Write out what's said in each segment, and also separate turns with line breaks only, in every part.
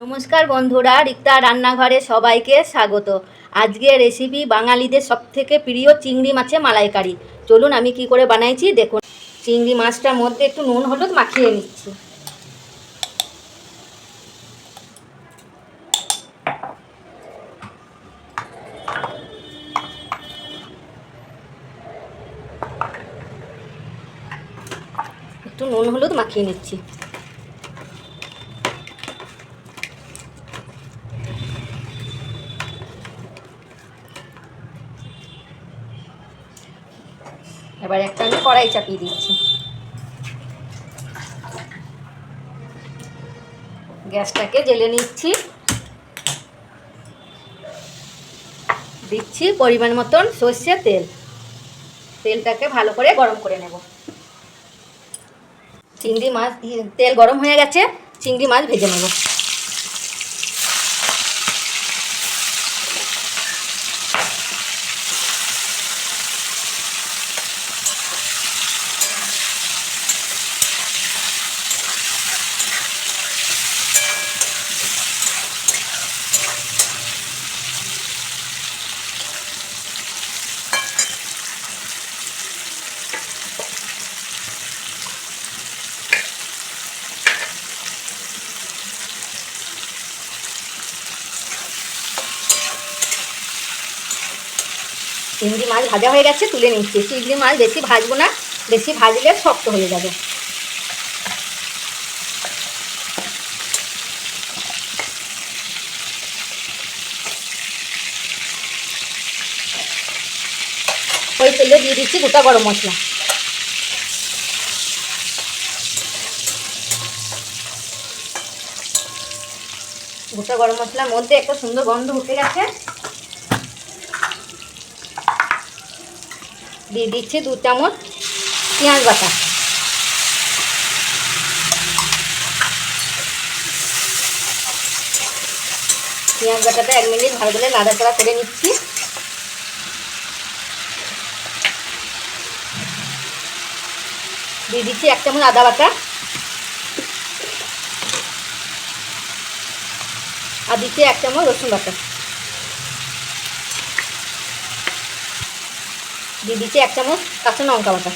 নমস্কার বন্ধুরা, রিক্তা রান্নাঘরে সবাইকে স্বাগত। আজকের রেসিপি বাঙালিদের সবথেকে প্রিয় চিংড়ি মাছের মালাইকারি। চলুন আমি কি করে বানাইছি দেখুন। চিংড়ি মাছটার মধ্যে একটু নুন হলুদ মাখিয়ে নিচ্ছি। একটু নুন হলুদ মাখিয়ে নিচ্ছি। এবার একটা আমি কড়াই চাপিয়ে দিচ্ছি। গ্যাসটাকে জ্বেলে নিচ্ছি। দিচ্ছি পরিমাণ মতন সর্ষের তেল। তেলটাকে ভালো করে গরম করে নেব। চিংড়ি মাছ তেল গরম হয়ে গেছে, চিংড়ি মাছ ভেজে নেব। চিংড়ি মাছ ভাজা হয়ে গেছে, তুলে নিচ্ছি। চিংড়ি মাছ বেশি ভাজবো না, বেশি ভাজলে শক্ত হয়ে যাবে। ওই তেলে দিয়ে দিচ্ছি গোটা গরম মশলা। গোটা গরম মশলার মধ্যে একটা সুন্দর গন্ধ উঠে গেছে। দিয়ে দিচ্ছি 2 চামচ পেঁয়াজ বাটা। পেঁয়াজ বাটাটা 1 মিনিট ভালো করে নাড়াচাড়া করে নিচ্ছি। দিয়ে দিচ্ছি 1 চামচ আদা বাটা। আর দিচ্ছি 1 চামচ রসুন বাটা। দিয়ে দিচ্ছি 1 চামচ কাঁচা লঙ্কা বাটা।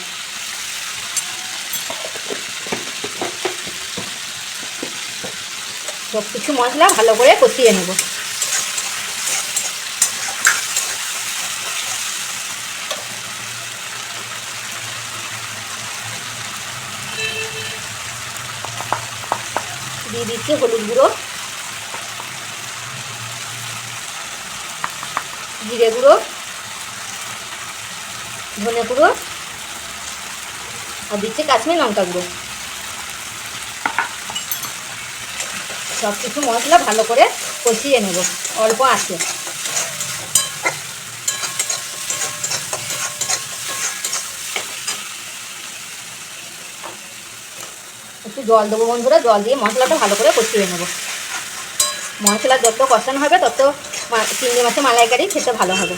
সব কিছু মশলা ভালো করে কষিয়ে নেব। দিয়ে দিচ্ছি হলুদ গুঁড়ো, জিরে গুঁড়ো, ধনে গুঁড়ো, আর দিচ্ছি কাশ্মীরি লঙ্কা গুঁড়ো। সব কিছু মশলা ভালো করে কষিয়ে নেব অল্প আঁচে। একটু জল দেবো বন্ধুরা, জল দিয়ে মশলাটা ভালো করে কষিয়ে নেব। মশলা যত কষানো হবে তত চিংড়ি মাছের মালাইকারি খেতে ভালো হবে।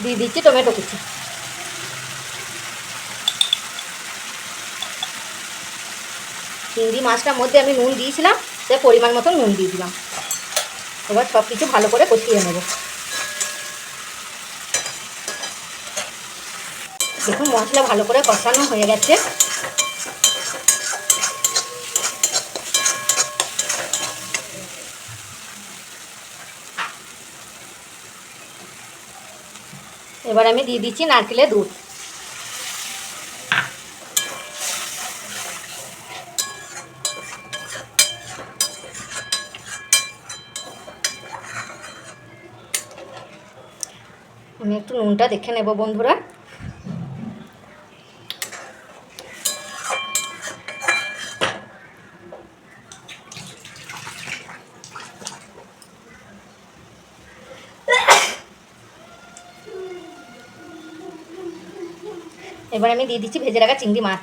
দিয়ে দিচ্ছি টমেটো কুচি। চিংড়ি মাছটার মধ্যে আমি নুন দিয়েছিলাম, তাই পরিমাণ মতো নুন দিয়ে দিলাম। এবার সব কিছু ভালো করে কষিয়ে নেব। দেখুন মশলা ভালো করে কষানো হয়ে গেছে। এবার আমি দিয়ে দিচ্ছি নারকেলের দুধ। আমি একটু নুনটা দেখে নেব বন্ধুরা। এবার আমি দিয়ে দিচ্ছি ভেজে রাখা চিংড়ি মাছ।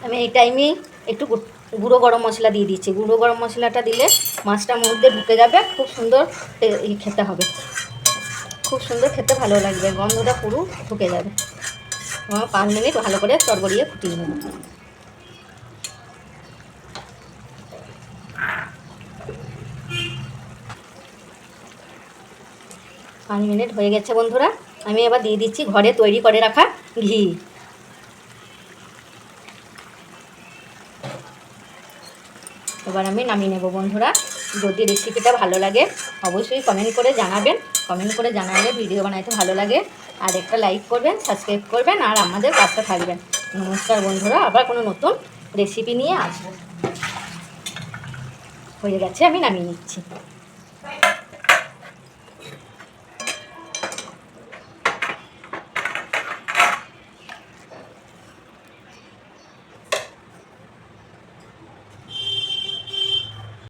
আমি এই টাইমে একটু গুঁড়ো গরম মশলা দিয়ে দিচ্ছি। গুঁড়ো গরম মশলাটা দিলে মাছটার মধ্যে ঢুকে যাবে, খুব সুন্দর খেতে হবে, খুব সুন্দর খেতে ভালো লাগবে, গন্ধটা পুরো ঢুকে যাবে। 5 মিনিট ভালো করে চড়বড়িয়ে ফুটিয়ে নেব। পাঁচ মিনিট হয়ে গেছে বন্ধুরা। আমি এবার দিয়ে দিচ্ছি ঘরে তৈরি করে রাখা ঘি। এবার আমি নামিয়ে নেব বন্ধুরা। যদি রেসিপিটা ভালো লাগে অবশ্যই কমেন্ট করে জানাবেন। কমেন্ট করে জানালে ভিডিও বানাইতে ভালো লাগে। আর একটা লাইক করবেন, সাবস্ক্রাইব করবেন আর আমাদের পাশে থাকবেন। নমস্কার বন্ধুরা, আবার কোনো নতুন রেসিপি নিয়ে আসবো। হয়ে গেছে, আমি নামিয়ে নিচ্ছি।